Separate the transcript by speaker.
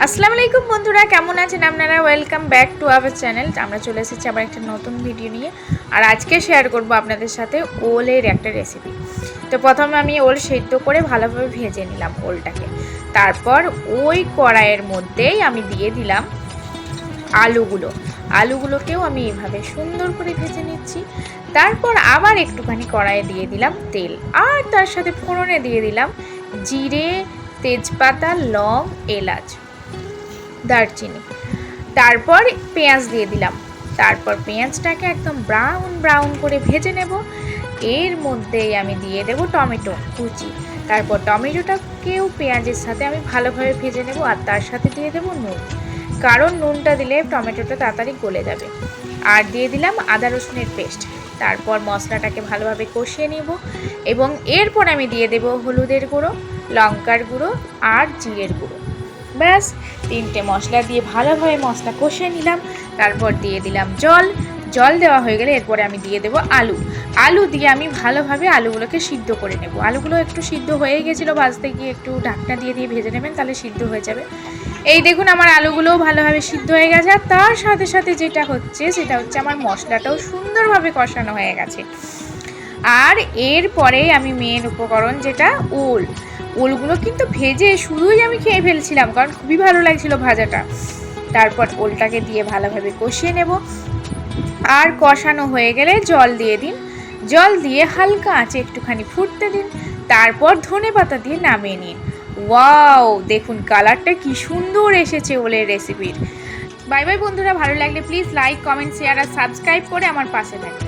Speaker 1: আসসালামু আলাইকুম বন্ধুরা, কেমন আছেন আপনারা? Welcome back to our channel. আমরা চলে এসেছি আবার একটা নতুন ভিডিও নিয়ে। আর আজকে শেয়ার করব আপনাদের সাথে ওলের একটা রেসিপি। তো প্রথমে আমি ওল সেদ্ধ করে ভালোভাবে ভেজে নিলাম ওলটাকে। তারপর ওই কড়াইয়ের মধ্যেই আমি দিয়ে দিলাম আলুগুলোকেও আমি এভাবে সুন্দর করে ভেজে নিচ্ছি। তারপর আবার একটুখানি কড়াইয়ে দিয়ে দিলাম তেল, আর তার সাথে ফোড়নে দিয়ে দিলাম জিরে, তেজপাতা, লং, এলাচ, দারচিনি। তারপর পেঁয়াজ দিয়ে দিলাম। তারপর পেঁয়াজটাকে একদম ব্রাউন করে ভেজে নেব। এর মধ্যেই আমি দিয়ে দেব টমেটো কুচি। তারপর টমেটোটাকেও পেঁয়াজের সাথে আমি ভালোভাবে ভেজে নেব, আর তার সাথে দিয়ে দেব নুন, কারণ নুনটা দিলে টমেটোটা তাড়াতাড়ি গলে যাবে। আর দিয়ে দিলাম আদা রসুনের পেস্ট। তারপর মশলাটাকে ভালোভাবে কষিয়ে নেব, এবং এরপর আমি দিয়ে দেব হলুদের গুঁড়ো, লঙ্কার গুঁড়ো আর জিরের গুঁড়ো। ব্যাস, তিনটে মশলা দিয়ে ভালোভাবে মশলা কষিয়ে নিলাম। তারপর দিয়ে দিলাম জল দেওয়া হয়ে গেলে এরপরে আমি দিয়ে দেবো আলু দিয়ে আমি ভালোভাবে আলুগুলোকে সিদ্ধ করে নেব। আলুগুলো একটু সিদ্ধ হয়ে গেছিলো, ভাজতে গিয়ে একটু ঢাকনা দিয়ে ভেজে নেবেন, তাহলে সিদ্ধ হয়ে যাবে। এই দেখুন আমার আলুগুলোও ভালোভাবে সিদ্ধ হয়ে গেছে। আর তার সাথে সাথে যেটা হচ্ছে সেটা হচ্ছে আমার মশলাটাও সুন্দরভাবে কষানো হয়ে গেছে। আর এরপরে আমি মেন উপকরণ যেটা ওলগুলো কিন্তু ভেজে শুধুই আমি খেয়ে ফেলছিলাম, কারণ খুবই ভালো লাগছিল ভাজাটা। তারপর ওলটাকে দিয়ে ভালোভাবে কষিয়ে নেব, আর কষানো হয়ে গেলে জল দিয়ে দিন। জল দিয়ে হালকা আঁচে একটুখানি ফুটতে দিন। তারপর ধনেপাতা দিয়ে নামিয়ে নিন। ওয়াও, দেখুন কালারটা কি সুন্দর এসেছে ওলের রেসিপির। বাই বাই বন্ধুরা, ভালো লাগলে প্লিজ লাইক, কমেন্ট, শেয়ার আর সাবস্ক্রাইব করে আমার পাশে থাকুন।